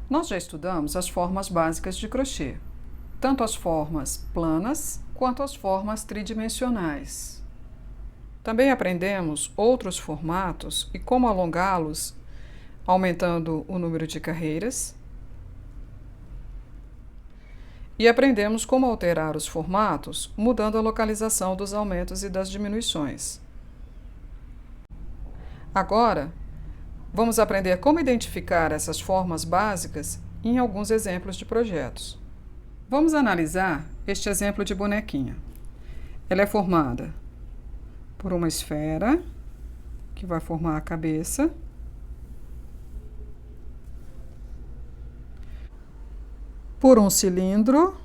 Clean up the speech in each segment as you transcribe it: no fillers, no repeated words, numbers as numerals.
Nós já estudamos as formas básicas de crochê, tanto as formas planas quanto as formas tridimensionais. Também aprendemos outros formatos e como alongá-los, aumentando o número de carreiras. E aprendemos como alterar os formatos, mudando a localização dos aumentos e das diminuições. Agora, vamos aprender como identificar essas formas básicas em alguns exemplos de projetos. Vamos analisar este exemplo de bonequinha. Ela é formada por uma esfera, que vai formar a cabeça, por um cilindro,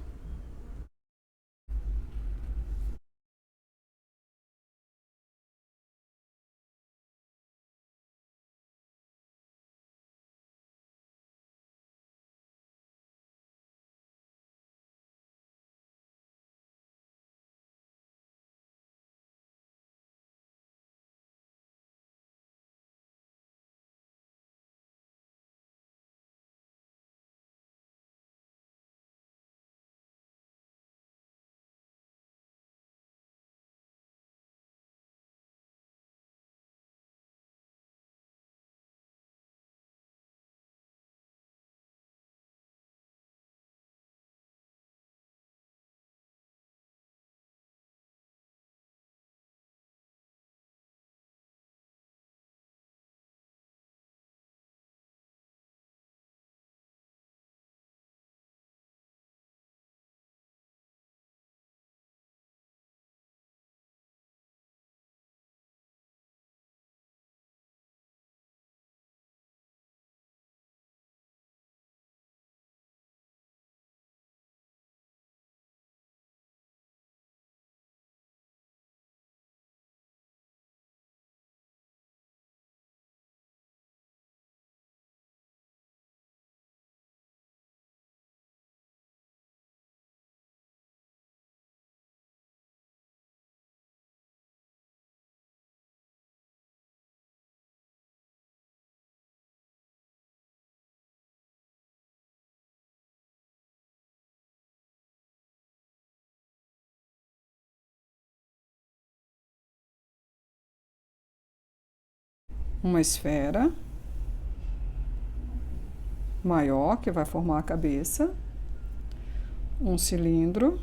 uma esfera maior, que vai formar a cabeça, um cilindro,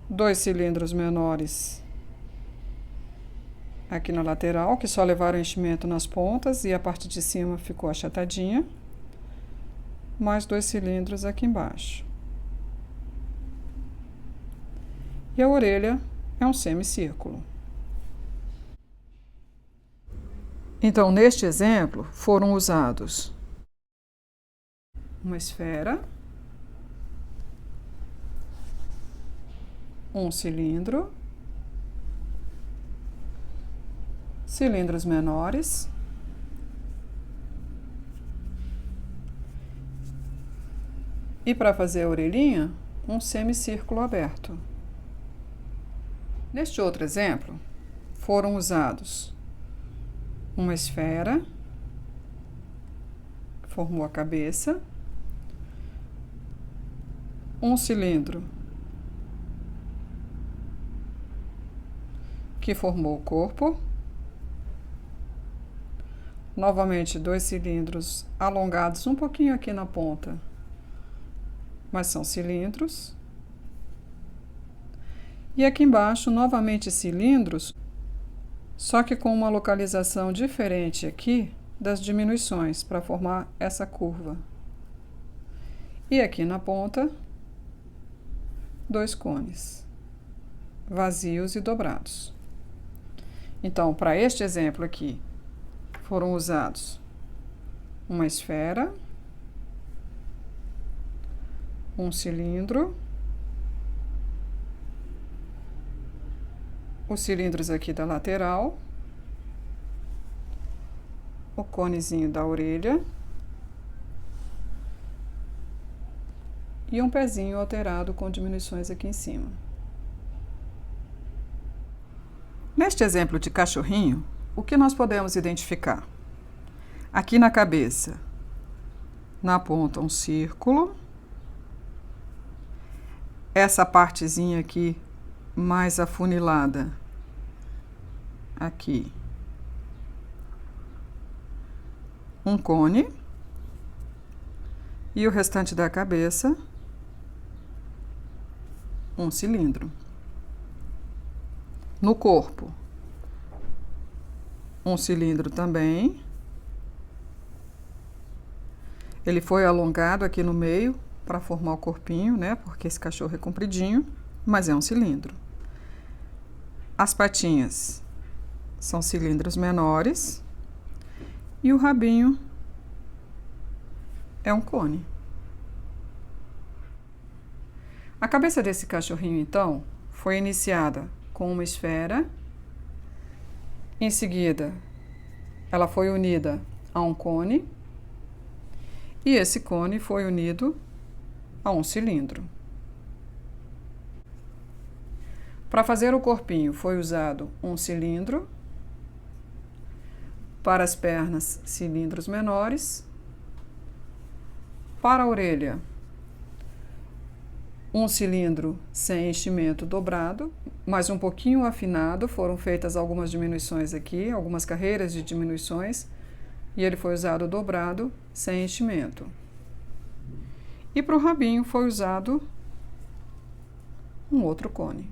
dois cilindros menores aqui na lateral, que só levaram enchimento nas pontas e a parte de cima ficou achatadinha, mais dois cilindros aqui embaixo. E a orelha é um semicírculo. Então, neste exemplo, foram usados uma esfera, um cilindro, cilindros menores, e para fazer a orelhinha, um semicírculo aberto. Neste outro exemplo, foram usados uma esfera, que formou a cabeça, um cilindro, que formou o corpo, novamente dois cilindros alongados um pouquinho aqui na ponta, mas são cilindros. E aqui embaixo, novamente cilindros, só que com uma localização diferente aqui das diminuições para formar essa curva. E aqui na ponta, dois cones, vazios e dobrados. Então, para este exemplo aqui, foram usados uma esfera, um cilindro, os cilindros aqui da lateral, o conezinho da orelha e um pezinho alterado com diminuições aqui em cima. Neste exemplo de cachorrinho, o que nós podemos identificar? Aqui na cabeça, na ponta, um círculo. Essa partezinha aqui mais afunilada, aqui, um cone. E o restante da cabeça, um cilindro. No corpo, um cilindro também. Ele foi alongado aqui no meio para formar o corpinho, né? Porque esse cachorro é compridinho, mas é um cilindro. As patinhas são cilindros menores e o rabinho é um cone. A cabeça desse cachorrinho, então, foi iniciada com uma esfera. Em seguida, ela foi unida a um cone. E esse cone foi unido a um cilindro. Para fazer o corpinho, foi usado um cilindro. Para as pernas, cilindros menores. Para a orelha, um cilindro sem enchimento dobrado, mas um pouquinho afinado. Foram feitas algumas diminuições aqui, algumas carreiras de diminuições, e ele foi usado dobrado, sem enchimento. E para o rabinho foi usado um outro cone.